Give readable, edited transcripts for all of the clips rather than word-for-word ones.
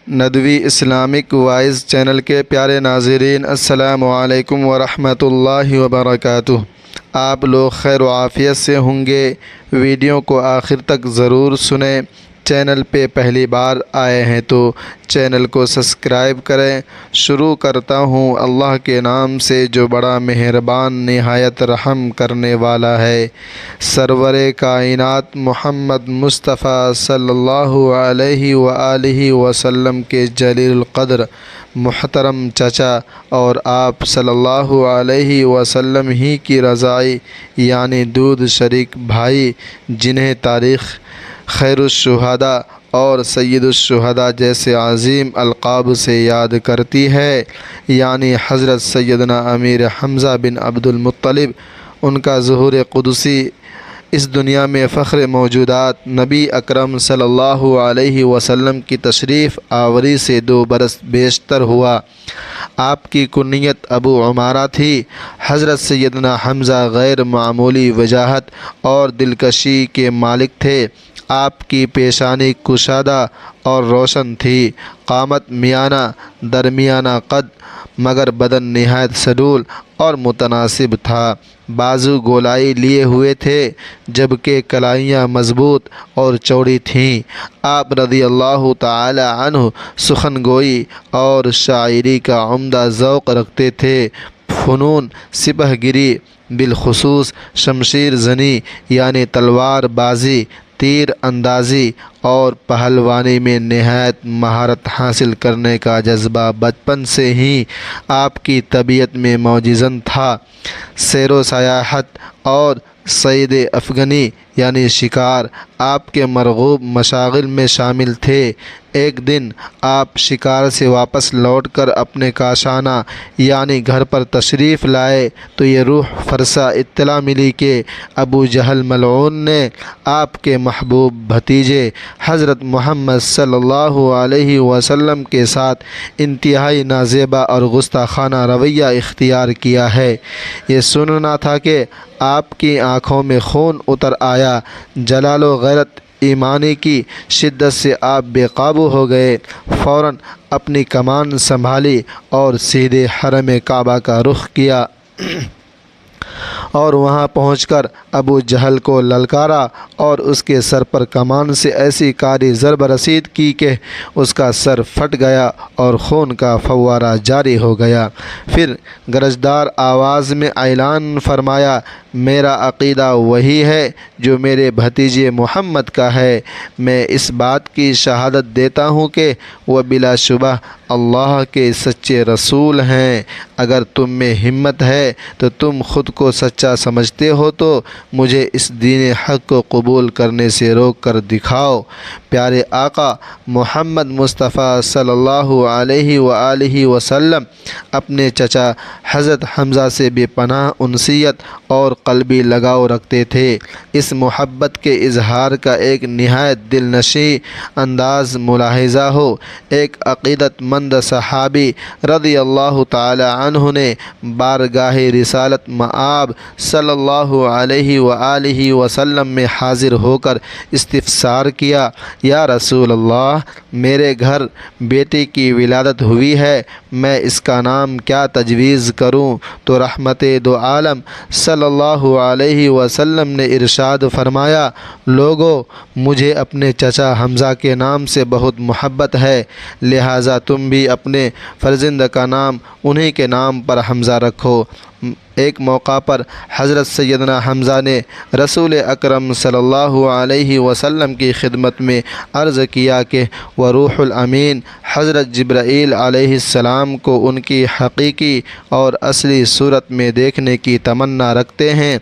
Nadwi Islamic wise channel کے پیارے ناظرین، السلام علیکم ورحمۃ اللہ وبرکاتہ۔ آپ لوگ خیر و عافیت سے ہوں گے۔ ویڈیو کو آخر تک ضرور سنیں۔ چینل پہ پہلی بار آئے ہیں تو چینل کو سبسکرائب کریں۔ شروع کرتا ہوں اللہ کے نام سے جو بڑا مہربان نہایت رحم کرنے والا ہے۔ سرور کائنات محمد مصطفیٰ صلی اللہ علیہ وآلہ وسلم کے جلیل القدر محترم چچا اور آپ صلی اللہ علیہ وسلم ہی کی رضائی یعنی دودھ شریک بھائی، جنہیں تاریخ خیر الشہداء اور سید الشہداء جیسے عظیم القاب سے یاد کرتی ہے، یعنی حضرت سیدنا امیر حمزہ بن عبد المطلب، ان کا ظہور قدسی اس دنیا میں فخر موجودات نبی اکرم صلی اللہ علیہ وسلم کی تشریف آوری سے 2 برس بیشتر ہوا۔ آپ کی کنیت ابو عمارہ تھی۔ حضرت سیدنا حمزہ غیر معمولی وجاہت اور دلکشی کے مالک تھے۔ آپ کی پیشانی کشادہ اور روشن تھی، قامت میانہ درمیانہ قد، مگر بدن نہایت سڈول اور متناسب تھا۔ بازو گولائی لیے ہوئے تھے، جبکہ کلائیاں مضبوط اور چوڑی تھیں۔ آپ رضی اللہ تعالی عنہ سخن گوئی اور شاعری کا عمدہ ذوق رکھتے تھے۔ فنون سپہ گیری، بالخصوص شمشیر زنی یعنی تلوار بازی، تیر اندازی اور پہلوانی میں نہایت مہارت حاصل کرنے کا جذبہ بچپن سے ہی آپ کی طبیعت میں موجزن تھا۔ سیر و سیاحت اور صید افغنی یعنی شکار آپ کے مرغوب مشاغل میں شامل تھے۔ ایک دن آپ شکار سے واپس لوٹ کر اپنے کاشانہ یعنی گھر پر تشریف لائے تو یہ روح فرسا اطلاع ملی کہ ابو جہل ملعون نے آپ کے محبوب بھتیجے حضرت محمد صلی اللہ علیہ وسلم کے ساتھ انتہائی نازیبا اور گستاخانہ رویہ اختیار کیا ہے۔ یہ سننا تھا کہ آپ کی آنکھوں میں خون اتر آیا۔ جلال و غیرت ایمانی کی شدت سے آپ بے قابو ہو گئے۔ فوراً اپنی کمان سنبھالی اور سیدھے حرم کعبہ کا رخ کیا اور وہاں پہنچ کر ابو جہل کو للکارا اور اس کے سر پر کمان سے ایسی کاری ضرب رسید کی کہ اس کا سر پھٹ گیا اور خون کا فوارہ جاری ہو گیا۔ پھر گرجدار آواز میں اعلان فرمایا، میرا عقیدہ وہی ہے جو میرے بھتیجے محمد کا ہے۔ میں اس بات کی شہادت دیتا ہوں کہ وہ بلا شبہ اللہ کے سچے رسول ہیں۔ اگر تم میں ہمت ہے تو تم خود کو سچا سمجھتے ہو تو مجھے اس دین حق کو قبول کرنے سے روک کر دکھاؤ۔ پیارے آقا محمد مصطفیٰ صلی اللہ علیہ وآلہ وسلم اپنے چچا حضرت حمزہ سے بے پناہ انسیت اور قلبی لگاؤ رکھتے تھے۔ اس محبت کے اظہار کا ایک نہایت دل نشیں انداز ملاحظہ ہو۔ ایک عقیدت مند صحابی رضی اللہ تعالی عنہ نے بارگاہ رسالت مآب صلی اللہ علیہ وآلہ وسلم میں حاضر ہو کر استفسار کیا، یا رسول اللہ، میرے گھر بیٹی کی ولادت ہوئی ہے، میں اس کا نام کیا تجویز کروں؟ تو رحمت دو عالم صلی اللہ علیہ وسلم نے ارشاد فرمایا، لوگو، مجھے اپنے چچا حمزہ کے نام سے بہت محبت ہے، لہٰذا تم بھی اپنے فرزند کا نام انہی کے نام پر حمزہ رکھو۔ ایک موقع پر حضرت سیدنا حمزہ نے رسول اکرم صلی اللہ علیہ وسلم کی خدمت میں عرض کیا کہ وہ روح الامین حضرت جبرائیل علیہ السلام کو ان کی حقیقی اور اصلی صورت میں دیکھنے کی تمنا رکھتے ہیں۔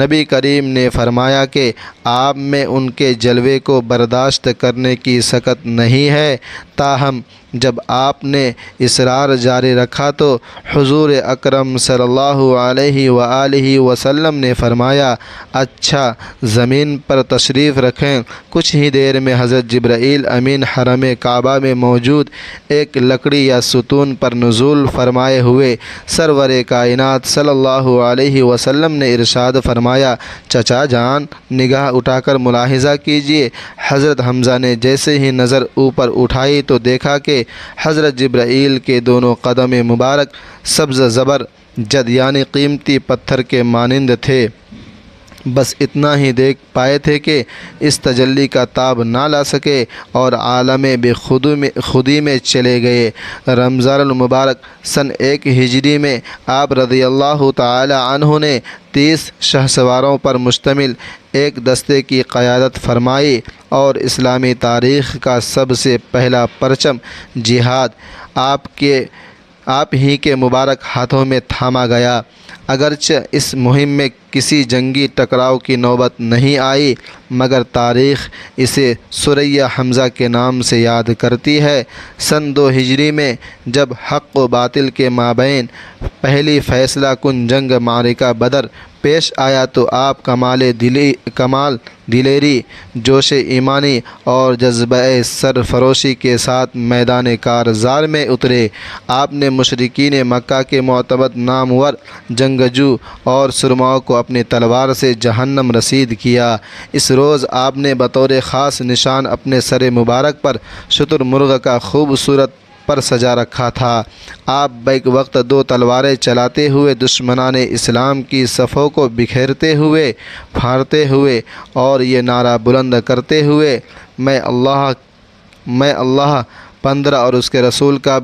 نبی کریم نے فرمایا کہ آپ میں ان کے جلوے کو برداشت کرنے کی سکت نہیں ہے، تاہم جب آپ نے اصرار جاری رکھا تو حضور اکرم صلی اللہ علیہ وآلہ وسلم نے فرمایا، اچھا زمین پر تشریف رکھیں۔ کچھ ہی دیر میں حضرت جبرائیل امین حرم کعبہ میں موجود ایک لکڑی یا ستون پر نزول فرمائے ہوئے سرور کائنات صلی اللہ علیہ وسلم نے ارشاد فرمایا، چچا جان نگاہ اٹھا کر ملاحظہ کیجئے۔ حضرت حمزہ نے جیسے ہی نظر اوپر اٹھائی تو دیکھا کہ حضرت جبرائیل کے دونوں قدم مبارک سبز زبر جد یعنی قیمتی پتھر کے مانند تھے۔ بس اتنا ہی دیکھ پائے تھے کہ اس تجلی کا تاب نہ لا سکے اور عالم بے خودی میں چلے گئے۔ رمضان المبارک سن 1 ہجری میں آپ رضی اللہ تعالی عنہ نے 30 شہسواروں پر مشتمل ایک دستے کی قیادت فرمائی اور اسلامی تاریخ کا سب سے پہلا پرچم جہاد آپ ہی کے مبارک ہاتھوں میں تھاما گیا۔ اگرچہ اس مہم میں کسی جنگی ٹکراؤ کی نوبت نہیں آئی، مگر تاریخ اسے سوریہ حمزہ کے نام سے یاد کرتی ہے۔ سن 2 ہجری میں جب حق و باطل کے مابین پہلی فیصلہ کن جنگ معرکہ بدر پیش آیا تو آپ کمال دلیری، جوش ایمانی اور جذبہ سرفروشی کے ساتھ میدان کارزار میں اترے۔ آپ نے مشرکین مکہ کے معتبر نامور جنگجو اور سرماؤں کو اپنی تلوار سے جہنم رسید کیا۔ اس روز آپ نے بطور خاص نشان اپنے سر مبارک پر شتر مرغ کا خوبصورت پر سجا رکھا تھا۔ آپ بیک وقت 2 تلواریں چلاتے ہوئے دشمنان اسلام کی صفوں کو بکھیرتے ہوئے، پھاڑتے ہوئے اور یہ نعرہ بلند کرتے ہوئے، میں اللہ 15 اور اس کے رسول کا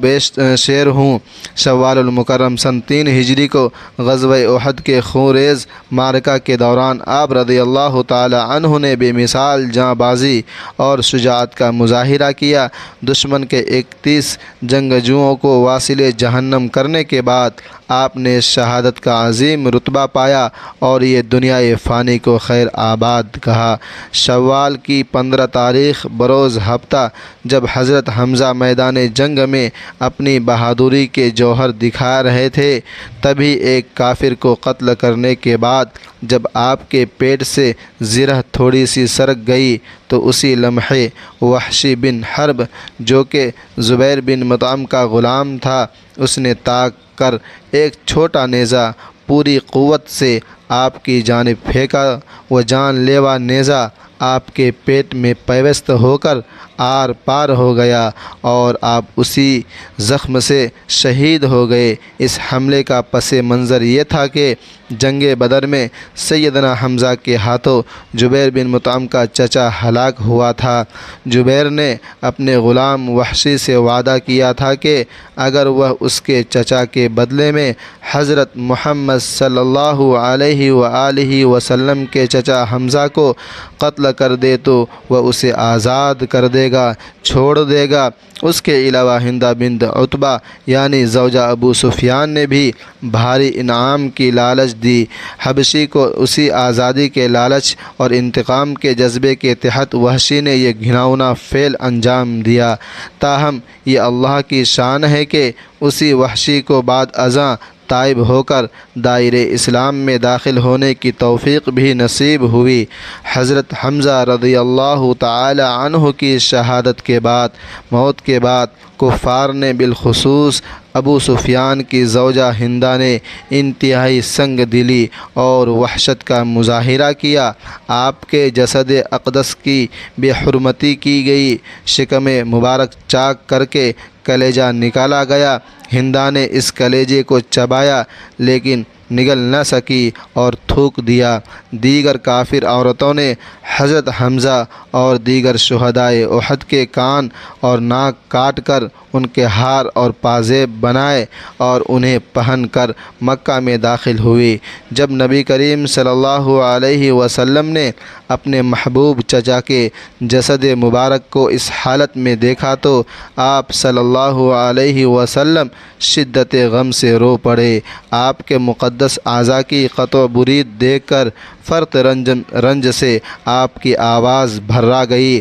شیر ہوں۔ شوال المکرم سن 3 ہجری کو غزوہ احد کے خونریز معرکہ کے دوران آپ رضی اللہ تعالی عنہ نے بے مثال جاں بازی اور شجاعت کا مظاہرہ کیا۔ دشمن کے 31 جنگجوؤں کو واصل جہنم کرنے کے بعد آپ نے شہادت کا عظیم رتبہ پایا اور یہ دنیائے فانی کو خیر آباد کہا۔ شوال کی 15 تاریخ بروز ہفتہ جب حضرت حمزہ میدان جنگ میں اپنی بہادری کے جوہر دکھا رہے تھے، تبھی ایک کافر کو قتل کرنے کے بعد جب آپ کے پیٹ سے زرہ تھوڑی سی سرک گئی تو اسی لمحے وحشی بن حرب جو کہ زبیر بن مطعم کا غلام تھا، اس نے تاک کر ایک چھوٹا نیزہ پوری قوت سے آپ کی جانب پھینکا۔ وہ جان لیوا نیزہ آپ کے پیٹ میں پیوست ہو کر آر پار ہو گیا اور آپ اسی زخم سے شہید ہو گئے۔ اس حملے کا پس منظر یہ تھا کہ جنگ بدر میں سیدنا حمزہ کے ہاتھوں جبیر بن مطعم کا چچا ہلاک ہوا تھا۔ جبیر نے اپنے غلام وحشی سے وعدہ کیا تھا کہ اگر وہ اس کے چچا کے بدلے میں حضرت محمد صلی اللہ علیہ وآلہ وسلم کے چچا حمزہ کو قتل کر دے تو وہ اسے آزاد کر دے گا، چھوڑ دے گا۔ اس کے علاوہ ہندہ بنت عتبہ یعنی زوجہ ابو سفیان نے بھی بھاری انعام کی لالچ دی۔ حبشی کو اسی آزادی کے لالچ اور انتقام کے جذبے کے تحت وحشی نے یہ گھناؤنا فعل انجام دیا۔ تاہم یہ اللہ کی شان ہے کہ اسی وحشی کو بعد ازاں تائب ہو کر دائرے اسلام میں داخل ہونے کی توفیق بھی نصیب ہوئی۔ حضرت حمزہ رضی اللہ تعالی عنہ کی شہادت کے بعد، موت کے بعد، کفار نے بالخصوص ابو سفیان کی زوجہ ہندہ نے انتہائی سنگ دلی اور وحشت کا مظاہرہ کیا۔ آپ کے جسد اقدس کی بے حرمتی کی گئی، شکم مبارک چاک کر کے کلیجہ نکالا گیا۔ ہندہ نے اس کلیجے کو چبایا لیکن نگل نہ سکی اور تھوک دیا۔ دیگر کافر عورتوں نے حضرت حمزہ اور دیگر شہدائے احد کے کان اور ناک کاٹ کر ان کے ہار اور پازیب بنائے اور انہیں پہن کر مکہ میں داخل ہوئی۔ جب نبی کریم صلی اللہ علیہ وسلم نے اپنے محبوب چچا کے جسد مبارک کو اس حالت میں دیکھا تو آپ صلی اللہ علیہ وسلم شدت غم سے رو پڑے۔ آپ کے مقدس اعضاء کی قطع برید دیکھ کر فرط رنج سے آپ کی آواز بھرا گئی۔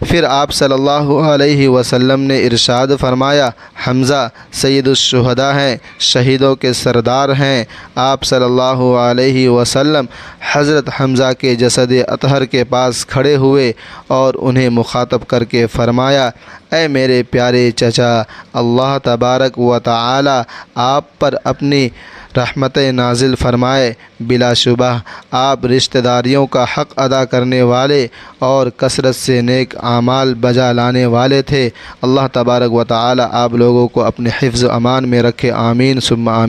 پھر آپ صلی اللہ علیہ وسلم نے ارشاد فرمایا، حمزہ سید الشہداء ہیں، شہیدوں کے سردار ہیں۔ آپ صلی اللہ علیہ وسلم حضرت حمزہ کے جسد اطہر کے پاس کھڑے ہوئے اور انہیں مخاطب کر کے فرمایا، اے میرے پیارے چچا، اللہ تبارک و تعالی آپ پر اپنی رحمت نازل فرمائے۔ بلا شبہ آپ رشتہ داریوں کا حق ادا کرنے والے اور کثرت سے نیک اعمال بجا لانے والے تھے۔ اللہ تبارک و تعالی آپ لوگوں کو اپنے حفظ و امان میں رکھے، آمین ثم آمین۔